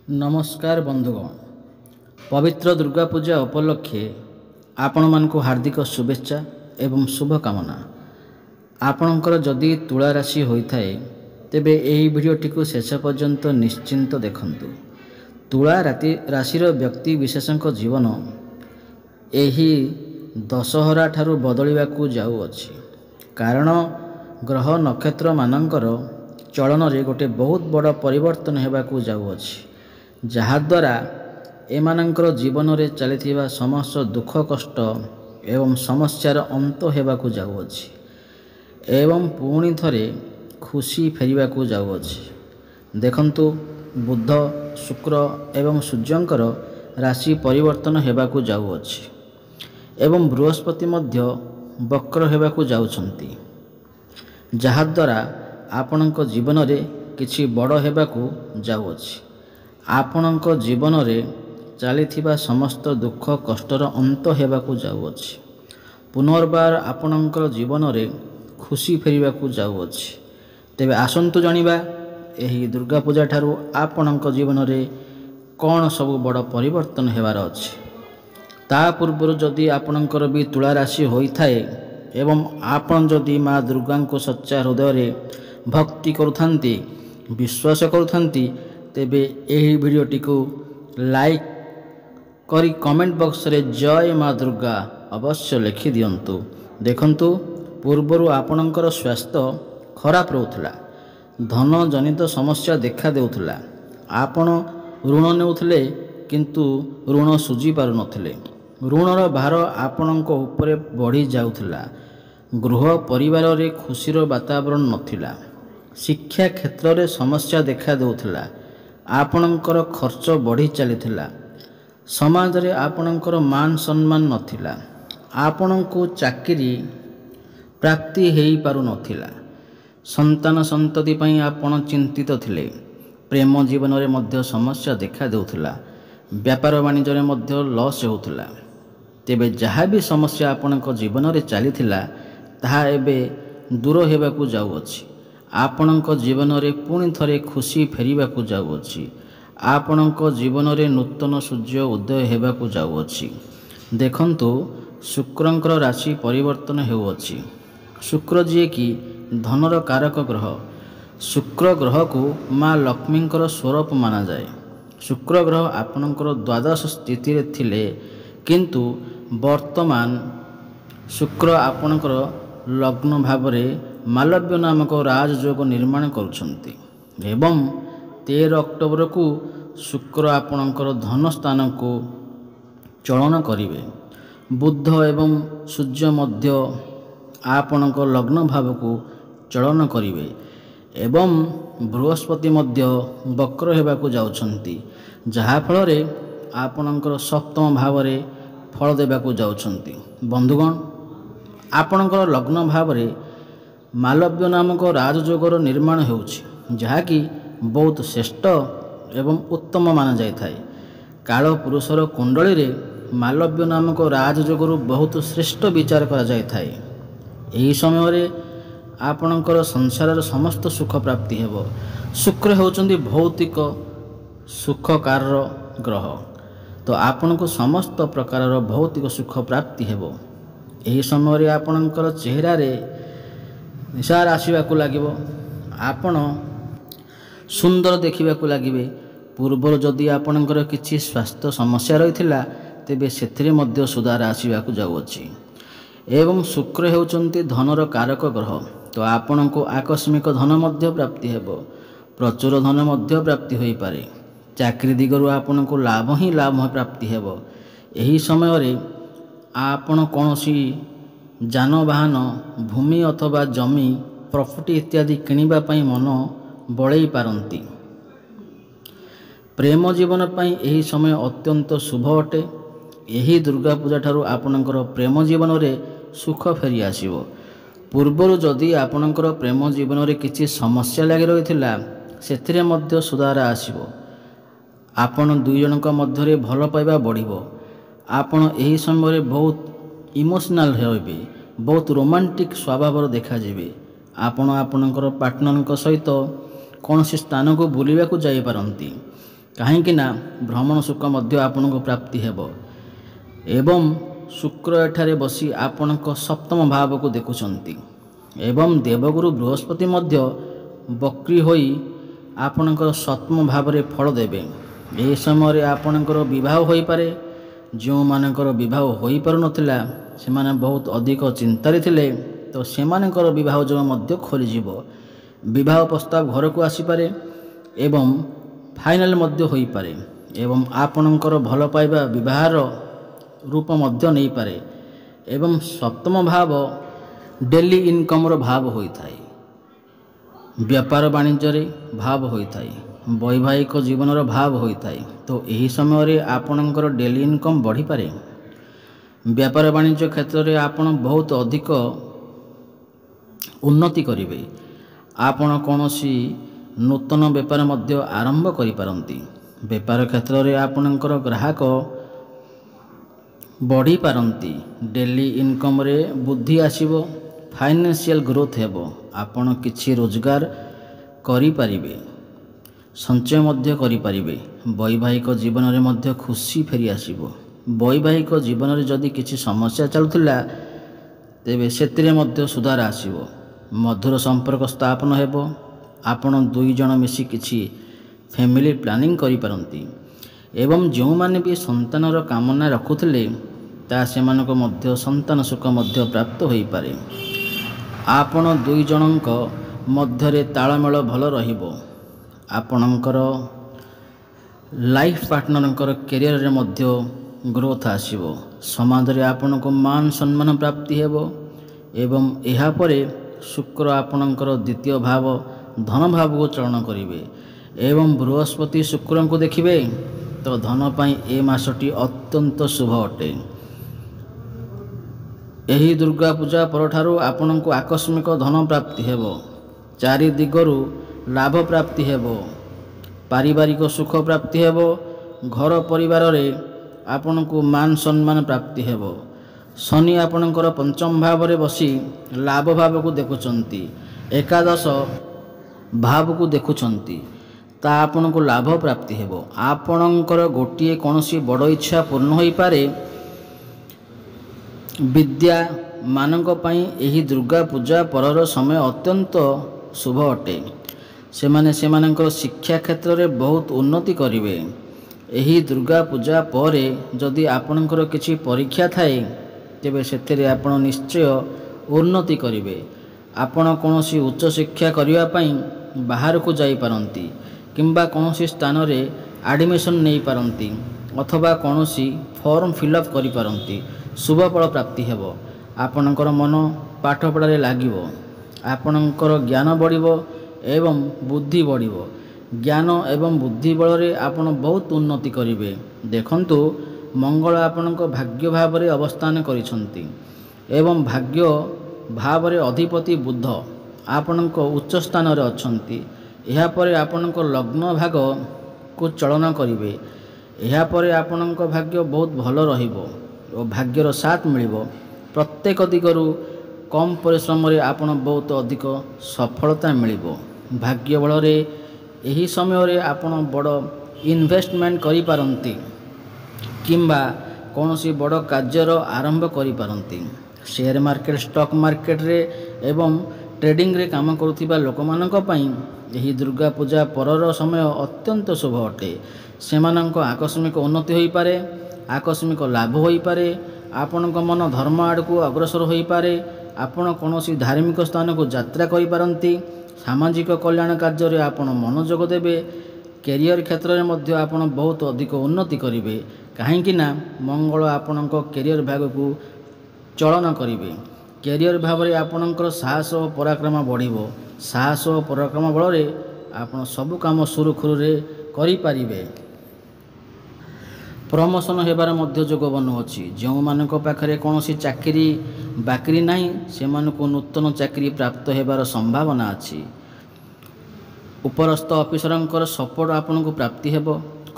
नमस्कार बंधुगण पवित्र दुर्गा पूजा उपलक्षे आपण मानकु हार्दिक शुभेच्छा एवं शुभकामना। आपणकर जदि तुला राशि होता है तेबे यही भिडियोटी को शेष पर्यंत निश्चिंत देखंतु। तुला राशिर व्यक्ति विशेषक जीवन एही दशहरा ठारू बदलिबाकू जाउअछि, कारण ग्रह नक्षत्र मानकर चलन रे गोटे बहुत बड़ परिवर्तन हेबाकू जाउअछि, जहाद्वारा एमानंकर जीवन रे चलिथिबा समस्त दुख कष्ट एवं समस्यार अंत हेबाकू जाउअछि एवं पुणी थरे खुशी फेरिबाकू जाउअछि। देखंतु बुध शुक्र एवं सूर्यंकर राशि परिवर्तन हेबाकू जाउअछि एवं बृहस्पति मध्य वक्र हेबाकू जाउछंती, जहाद्वारा आपणक जीवन रे किछि बड़ हेबाकू जाउअछि। आपणक जीवन रे चलिथिबा समस्त दुख कष्टर अंत हेबाकू जाउअछि। पुनर्बार आपणकर जीवन रे खुशी फेरिबाकू जाउअछि। तेबे आसंतु जानिबा एही दुर्गा पूजा ठारू आपणक जीवन रे कौन सब बड़ परिवर्तन हेबार अछि। ता पूर्व जदि आपणकर भी तुला राशि होइथाए एवं आपण जदि माँ दुर्गा को सच्चा हृदय रे भक्ति करुथांती विश्वास करुथांती तेबे यही भिडियोटी को लाइक करी कमेंट बॉक्स रे जय माँ दुर्गा अवश्य लिखि दियंतु। देखंतु पूर्वरु आपणकर स्वास्थ्य खराब रहउथला, धन जनित समस्या देखा देउथला, आपण ऋण नेउथले किंतु ऋण सुझी पारु नथिले, ऋणर भार आपणक उपरे बढ़ी जाउथला, गृह परिवार रे खुशीर वातावरण नथिला, शिक्षा क्षेत्र रे समस्या देखा देउथला, आपणकर खर्च बढ़ी चलीथिला, समाज रे आपणकर मान सम्मान नथिला, आपणको चाकरी प्राप्ति हेई पारु नथिला, संतान संतति पई आपण चिंतित थिले, प्रेम जीवन रे मध्य समस्या देखा देउथला, व्यापार वाणिज्य रे मध्य लॉस होउथला। तेबे जहा भी समस्या आपणक जीवन रे चलीथिला ताहा एबे दूर हेबाकू जाउअछि। आपणक जीवन रे पुणी थरे खुशी फेरिबाकू जाउअछि। आपणक जीवन रे नूतन सूर्य उदय हेबाकू जाउअछि। देखंतु शुक्रंकर राशि परिवर्तन हेउअछि। शुक्र जी कि धनर कारक ग्रह, शुक्र ग्रह को माँ लक्ष्मींकर स्वरूप माना जाए। शुक्र ग्रह आपणकर द्वादश स्थिति रे थिले किंतु वर्तमान शुक्र आपणकर लग्न भाव रे मालव्य नामक राजयोग निर्माण करुछंती एवं 13 अक्टोबर को शुक्र आपणकर धन स्थान को चलन करिवे। बुध एवं सूर्य मध्य आपणक लग्न भाव को चलन करिवे एवं बृहस्पति मध्य वक्र हेबाकू जाउछंती, जहा फल रे आपणकर सप्तम भाव रे फल देबाकू जाउछंती। बंधुगण आपणकर लग्न भाव रे मालव्य नामक राजयोगर निर्माण होउछि, जहाँकि बहुत श्रेष्ठ एवं उत्तम माना जाए। काल पुरुषर कुंडली रे मालव्य नामक राजयोगर बहुत श्रेष्ठ विचार करा जाए। एही समय रे आपणकर संसार समस्त सुख प्राप्ति हेबो। शुक्र होउचंदी भौतिक सुखकार ग्रह, तो आपनको समस्त प्रकार भौतिक सुख प्राप्ति हेबो। एही समय रे आपणकर चेहरा रे निशार आसवाक लगे, आपण सुंदर देखा लगे। पूर्वर जदि आपणकर किछि स्वास्थ्य समस्या रही तेबे सेथिरे मध्य सुधार आसवाक जाउअछि एवं शुक्र हेउचंती धनर कारक ग्रह, तो आपणको आकस्मिक धन मध्य प्राप्ति हेबो, प्रचुर धन मध्य प्राप्ति होई पारे। चाकरी दिगरु आपणको लाभ ही लाभ प्राप्ति हेबो। एही समय रे आपण कोनोसी जानवाहन भूमि अथवा जमी प्रॉपर्टी इत्यादि किनिबा पई मन बळई पारंती। प्रेम जीवन पई एही समय अत्यंत शुभ अटे। एही दुर्गा पूजा ठारू आपणकर प्रेम जीवन रे सुख फेरी आसीबो। पूर्वरु जदि आपणकर प्रेम जीवन रे किछि समस्या लागि रहिथिला सेथिरे मध्य सुधार आसीबो। आपण दुई जनक मध्य रे भल पाइबा बढ़िबो। आपण एही समय रे बहुत इमोशनल हेबे, बहुत रोमांटिक स्वभाव देखा जिवे। आपण आपणकर पार्टनर सहित कौन स्थान को बुलवाक जाई पारंती। କାହିଁକି ନା ଭ୍ରମଣ ସୁଖ ମଧ୍ୟ ଆପଣଙ୍କୁ ପ୍ରାପ୍ତି ହେବ। ଏବଂ ଶୁକ୍ର ଏଠାରେ ବସି ଆପଣଙ୍କ ସପ୍ତମ ଭାବକୁ ଦେଖୁଛନ୍ତି ଏବଂ ଦେବଗୁରୁ ବୃହସ୍ପତି ମଧ୍ୟ ବକ୍ରି ହୋଇ ଆପଣଙ୍କର ସପ୍ତମ ଭାବରେ ଫଳ ଦେବେ। ଏହି ସମୟରେ ଆପଣଙ୍କର ବିବାହ ହୋଇପାରେ। ଯେଉଁମାନଙ୍କର ବିବାହ ହୋଇପାରୁନଥିଲା ସେମାନେ ବହୁତ ଅଧିକ ଚିନ୍ତାରେ ଥିଲେ, ତ ସେମାନଙ୍କର ବିବାହ ଯୋଗ ମଧ୍ୟ ଖୋଲିଯିବ। ବିବାହ ପ୍ରସ୍ତାବ ଘରକୁ ଆସିପାରେ ଏବଂ ଫାଇନାଲ ମଧ୍ୟ ହୋଇପାରେ ଏବଂ ଆପଣଙ୍କର ଭଲ ପାଇବା ବିବାହର ରୂପ ମଧ୍ୟ ନେଇପାରେ। ଏବଂ ସପ୍ତମ ଭାବ ଡେଲି ଇନକମ୍ର ଭାବ ହୋଇଥାଏ, ବେପାର ବାଣିଜ୍ୟରେ ଭାବ ହୋଇଥାଏ, ବୈବାହିକ ଜୀବନର ଭାବ ହୋଇଥାଏ। ତ ଏହି ସମୟରେ ଆପଣଙ୍କର ଡେଲି ଇନକମ୍ ବଢ଼ିପାରେ। ବେପାର ବାଣିଜ୍ୟ କ୍ଷେତ୍ରରେ ଆପଣ ବହୁତ ଅଧିକ ଉନ୍ନତି କରିବେ। ଆପଣ କୌଣସି ନୂତନ ବେପାର ମଧ୍ୟ ଆରମ୍ଭ କରିପାରନ୍ତି। ବେପାର କ୍ଷେତ୍ରରେ ଆପଣଙ୍କର ଗ୍ରାହକ ବଢ଼ିପାରନ୍ତି। ଡେଲି ଇନକମ୍ରେ ବୃଦ୍ଧି ଆସିବ। ଫାଇନାନ୍ସିଆଲ ଗ୍ରୋଥ୍ ହେବ। ଆପଣ କିଛି ରୋଜଗାର କରିପାରିବେ, ସଞ୍ଚୟ ମଧ୍ୟ କରିପାରିବେ। ବୈବାହିକ ଜୀବନରେ ମଧ୍ୟ ଖୁସି ଫେରିଆସିବ। ବୈବାହିକ ଜୀବନରେ ଯଦି କିଛି ସମସ୍ୟା ଚାଲୁଥିଲା ତେବେ ସେଥିରେ ମଧ୍ୟ ସୁଧାର ଆସିବ। ମଧୁର ସମ୍ପର୍କ ସ୍ଥାପନ ହେବ। ଆପଣ ଦୁଇ ଜଣ ମିଶି କିଛି ଫ୍ୟାମିଲି ପ୍ଲାନିଂ କରିପାରନ୍ତି ଏବଂ ଯେଉଁମାନେ ବି ସନ୍ତାନର କାମନା ରଖୁଥିଲେ ତାହା ସେମାନଙ୍କୁ ମଧ୍ୟ ସନ୍ତାନ ସୁଖ ମଧ୍ୟ ପ୍ରାପ୍ତ ହୋଇପାରେ। ଆପଣ ଦୁଇ ଜଣଙ୍କ ମଧ୍ୟରେ ତାଳମେଳ ଭଲ ରହିବ। ଆପଣଙ୍କର ଲାଇଫ୍ ପାର୍ଟନରଙ୍କର କ୍ୟାରିୟରରେ ମଧ୍ୟ ଗ୍ରୋଥ୍ ଆସିବ। ସମାଜରେ ଆପଣଙ୍କୁ ମାନ ସମ୍ମାନ ପ୍ରାପ୍ତି ହେବ ଏବଂ ଏହାପରେ ଶୁକ୍ର ଆପଣଙ୍କର ଦ୍ୱିତୀୟ ଭାବ ଧନ ଭାବକୁ ଚଳନ କରିବେ ଏବଂ ବୃହସ୍ପତି ଶୁକ୍ରଙ୍କୁ ଦେଖିବେ, ତ ଧନ ପାଇଁ ଏ ମାସଟି ଅତ୍ୟନ୍ତ ଶୁଭ ଅଟେ। ଏହି ଦୁର୍ଗା ପୂଜା ପରଠାରୁ ଆପଣଙ୍କୁ ଆକସ୍ମିକ ଧନ ପ୍ରାପ୍ତି ହେବ। ଚାରି ଦିଗରୁ ଲାଭ ପ୍ରାପ୍ତି ହେବ। ପାରିବାରିକ ସୁଖ ପ୍ରାପ୍ତି ହେବ। ଘର ପରିବାରରେ ଆପଣଙ୍କୁ ମାନ ସମ୍ମାନ ପ୍ରାପ୍ତି ହେବ। ଶନି ଆପଣଙ୍କର ପଞ୍ଚମ ଭାବରେ ବସି ଲାଭ ଭାବକୁ ଦେଖୁଛନ୍ତି, ଏକାଦଶ ଭାବକୁ ଦେଖୁଛନ୍ତି, ତା ଆପଣଙ୍କୁ ଲାଭ ପ୍ରାପ୍ତି ହେବ। ଆପଣଙ୍କର ଗୋଟିଏ କୌଣସି ବଡ଼ ଇଚ୍ଛା ପୂର୍ଣ୍ଣ ହୋଇପାରେ। ବିଦ୍ୟାମାନଙ୍କ ପାଇଁ ଏହି ଦୁର୍ଗା ପୂଜା ପରର ସମୟ ଅତ୍ୟନ୍ତ ଶୁଭ ଅଟେ। ସେମାନେ ସେମାନଙ୍କର ଶିକ୍ଷା କ୍ଷେତ୍ରରେ ବହୁତ ଉନ୍ନତି କରିବେ। ଏହି ଦୁର୍ଗା ପୂଜା ପରେ ଯଦି ଆପଣଙ୍କର କିଛି ପରୀକ୍ଷା ଥାଏ ତେବେ ସେଥିରେ ଆପଣ ନିଶ୍ଚୟ ଉନ୍ନତି କରିବେ। ଆପଣ କୌଣସି ଉଚ୍ଚଶିକ୍ଷା କରିବା ପାଇଁ ବାହାରକୁ ଯାଇପାରନ୍ତି କିମ୍ବା କୌଣସି ସ୍ଥାନରେ ଆଡ଼ମିସନ୍ ନେଇପାରନ୍ତି ଅଥବା କୌଣସି ଫର୍ମ ଫିଲ୍ଅପ୍ କରିପାରନ୍ତି। ଶୁଭ ଫଳ ପ୍ରାପ୍ତି ହେବ। ଆପଣଙ୍କର ମନ ପାଠପଢ଼ାରେ ଲାଗିବ। ଆପଣଙ୍କର ଜ୍ଞାନ ବଢ଼ିବ ଏବଂ ବୁଦ୍ଧି ବଢ଼ିବ। ଜ୍ଞାନ ଏବଂ ବୁଦ୍ଧି ବଳରେ ଆପଣ ବହୁତ ଉନ୍ନତି କରିବେ। ଦେଖନ୍ତୁ, ମଙ୍ଗଳ ଆପଣଙ୍କ ଭାଗ୍ୟ ଭାବରେ ଅବସ୍ଥାନ କରିଛନ୍ତି ଏବଂ ଭାଗ୍ୟ ଭାବରେ ଅଧିପତି ବୁଧ ଆପଣଙ୍କ ଉଚ୍ଚ ସ୍ଥାନରେ ଅଛନ୍ତି। ଏହାପରେ ଆପଣଙ୍କ ଲଗ୍ନ ଭାଗକୁ ଚଳନ କରିବେ। ଏହାପରେ ଆପଣଙ୍କ ଭାଗ୍ୟ ବହୁତ ଭଲ ରହିବ ଓ ଭାଗ୍ୟର ସାଥ ମିଳିବ। ପ୍ରତ୍ୟେକ ଦିଗରୁ କମ୍ ପରିଶ୍ରମରେ ଆପଣ ବହୁତ ଅଧିକ ସଫଳତା ମିଳିବ। ଭାଗ୍ୟ ବଳରେ ଏହି ସମୟରେ ଆପଣ ବଡ଼ ଇନଭେଷ୍ଟମେଣ୍ଟ କରିପାରନ୍ତି କିମ୍ବା କୌଣସି ବଡ଼ କାର୍ଯ୍ୟର ଆରମ୍ଭ କରିପାରନ୍ତି। ସେୟାର ମାର୍କେଟ, ଷ୍ଟକ୍ ମାର୍କେଟରେ ଏବଂ ଟ୍ରେଡିଂରେ କାମ କରୁଥିବା ଲୋକମାନଙ୍କ ପାଇଁ ଏହି ଦୁର୍ଗା ପୂଜା ପରର ସମୟ ଅତ୍ୟନ୍ତ ଶୁଭ ଅଟେ। ସେମାନଙ୍କ ଆକସ୍ମିକ ଉନ୍ନତି ହୋଇପାରେ, ଆକସ୍ମିକ ଲାଭ ହୋଇପାରେ। ଆପଣଙ୍କ ମନ ଧର୍ମ ଆଡ଼କୁ ଅଗ୍ରସର ହୋଇପାରେ। ଆପଣ କୌଣସି ଧାର୍ମିକ ସ୍ଥାନକୁ ଯାତ୍ରା କରିପାରନ୍ତି। ସାମାଜିକ କଲ୍ୟାଣ କାର୍ଯ୍ୟରେ ଆପଣ ମନୋଯୋଗ ଦେବେ। କ୍ୟାରିୟର କ୍ଷେତ୍ରରେ ମଧ୍ୟ ଆପଣ ବହୁତ ଅଧିକ ଉନ୍ନତି କରିବେ। କାହିଁକି ନା ମଙ୍ଗଳ ଆପଣଙ୍କ କ୍ୟାରିୟର ଭାଗକୁ ଚଳନ କରିବେ। କ୍ୟାରିୟର ଭାବରେ ଆପଣଙ୍କର ସାହସ ଓ ପରାକ୍ରମ ବଢ଼ିବ। ସାହସ ଓ ପରାକ୍ରମ ବଳରେ ଆପଣ ସବୁ କାମ ସୁରୁଖୁରୁରେ କରିପାରିବେ। ପ୍ରମୋସନ୍ ହେବାର ମଧ୍ୟ ଯୋଗ ବନୁଅଛି। ଯେଉଁମାନଙ୍କ ପାଖରେ କୌଣସି ଚାକିରି ବାକିରି ନାହିଁ ସେମାନଙ୍କୁ ନୂତନ ଚାକିରି ପ୍ରାପ୍ତ ହେବାର ସମ୍ଭାବନା ଅଛି। ଉପରସ୍ଥ ଅଫିସରଙ୍କର ସପୋର୍ଟ ଆପଣଙ୍କୁ ପ୍ରାପ୍ତି ହେବ।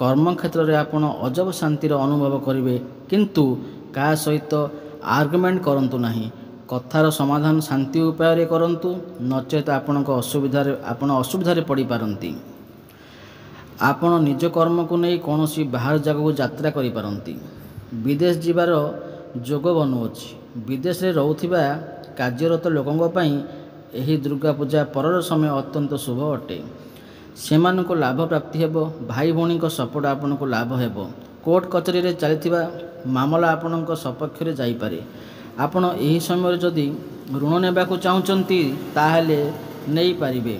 କର୍ମକ୍ଷେତ୍ରରେ ଆପଣ ଅଜବ ଶାନ୍ତିର ଅନୁଭବ କରିବେ, କିନ୍ତୁ କାହା ସହିତ ଆର୍ଗୁମେଣ୍ଟ କରନ୍ତୁ ନାହିଁ। କଥାର ସମାଧାନ ଶାନ୍ତି ଉପାୟରେ କରନ୍ତୁ, ନଚେତ୍ ଆପଣ ଅସୁବିଧାରେ ପଡ଼ିପାରନ୍ତି। ଆପଣ ନିଜ କର୍ମକୁ ନେଇ କୌଣସି ବାହାର ଜାଗାକୁ ଯାତ୍ରା କରିପାରନ୍ତି। ବିଦେଶ ଯିବାର ଯୋଗ ବନୁଅଛି। ବିଦେଶରେ ରହୁଥିବା କାର୍ଯ୍ୟରତ ଲୋକଙ୍କ ପାଇଁ ଏହି ଦୁର୍ଗା ପୂଜା ପରର ସମୟ ଅତ୍ୟନ୍ତ ଶୁଭ ଅଟେ। ସେମାନଙ୍କୁ ଲାଭ ପ୍ରାପ୍ତି ହେବ। ଭାଇ ଭଉଣୀଙ୍କ ସପୋର୍ଟ ଆପଣଙ୍କୁ ଲାଭ ହେବ। କୋର୍ଟ କଚେରୀରେ ଚାଲିଥିବା ମାମଲା ଆପଣଙ୍କ ସପକ୍ଷରେ ଯାଇପାରେ। ଆପଣ ଏହି ସମୟରେ ଯଦି ଋଣ ନେବାକୁ ଚାହୁଁଛନ୍ତି ତାହେଲେ ନେଇପାରିବେ।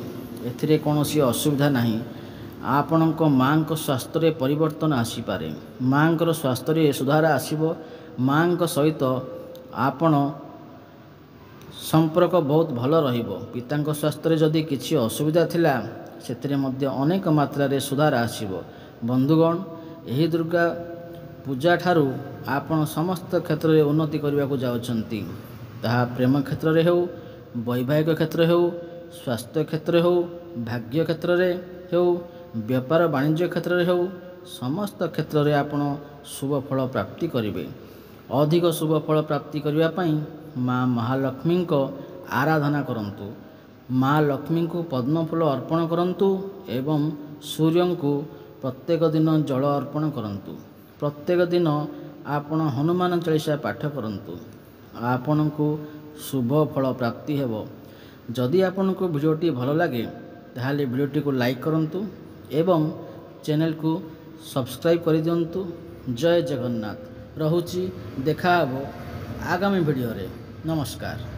ଏଥିରେ କୌଣସି ଅସୁବିଧା ନାହିଁ। ଆପଣଙ୍କ ମାଙ୍କ ସ୍ୱାସ୍ଥ୍ୟରେ ପରିବର୍ତ୍ତନ ଆସିପାରେ। ମାଙ୍କର ସ୍ୱାସ୍ଥ୍ୟରେ ସୁଧାର ଆସିବ। ମାଙ୍କ ସହିତ ଆପଣ ସମ୍ପର୍କ ବହୁତ ଭଲ ରହିବ। ପିତାଙ୍କ ସ୍ୱାସ୍ଥ୍ୟରେ ଯଦି କିଛି ଅସୁବିଧା ଥିଲା ସେଥିରେ ମଧ୍ୟ ଅନେକ ମାତ୍ରାରେ ସୁଧାର ଆସିବ। ବନ୍ଧୁଗଣ, ଏହି ଦୁର୍ଗା ପୂଜା ଠାରୁ ଆପଣ ସମସ୍ତ କ୍ଷେତ୍ରରେ ଉନ୍ନତି କରିବାକୁ ଯାଉଛନ୍ତି। ତାହା ପ୍ରେମ କ୍ଷେତ୍ରରେ ହେଉ, ବୈବାହିକ କ୍ଷେତ୍ରରେ ହେଉ, ସ୍ୱାସ୍ଥ୍ୟ କ୍ଷେତ୍ରରେ ହେଉ, ଭାଗ୍ୟ କ୍ଷେତ୍ରରେ ହେଉ, ବେପାର ବାଣିଜ୍ୟ କ୍ଷେତ୍ରରେ ହେଉ, ସମସ୍ତ କ୍ଷେତ୍ରରେ ଆପଣ ଶୁଭ ଫଳ ପ୍ରାପ୍ତି କରିବେ। ଅଧିକ ଶୁଭ ଫଳ ପ୍ରାପ୍ତି କରିବା ପାଇଁ ମା ମହାଲକ୍ଷ୍ମୀଙ୍କ ଆରାଧନା କରନ୍ତୁ। ମା ଲକ୍ଷ୍ମୀଙ୍କୁ ପଦ୍ମଫୁଲ ଅର୍ପଣ କରନ୍ତୁ ଏବଂ ସୂର୍ଯ୍ୟଙ୍କୁ ପ୍ରତ୍ୟେକ ଦିନ ଜଳ ଅର୍ପଣ କରନ୍ତୁ। ପ୍ରତ୍ୟେକ ଦିନ ଆପଣ ହନୁମାନ ଚାଳିଶା ପାଠ କରନ୍ତୁ। ଆପଣଙ୍କୁ ଶୁଭ ଫଳ ପ୍ରାପ୍ତି ହେବ। ଯଦି ଆପଣଙ୍କୁ ଭିଡ଼ିଓଟି ଭଲ ଲାଗେ ତାହେଲେ ଭିଡ଼ିଓଟିକୁ ଲାଇକ୍ କରନ୍ତୁ ଏବଂ ଚ୍ୟାନେଲକୁ ସବସ୍କ୍ରାଇବ୍ କରିଦିଅନ୍ତୁ। ଜୟ ଜଗନ୍ନାଥ। ରହୁଛି, ଦେଖା ହେବ ଆଗାମୀ ଭିଡ଼ିଓରେ। ନମସ୍କାର।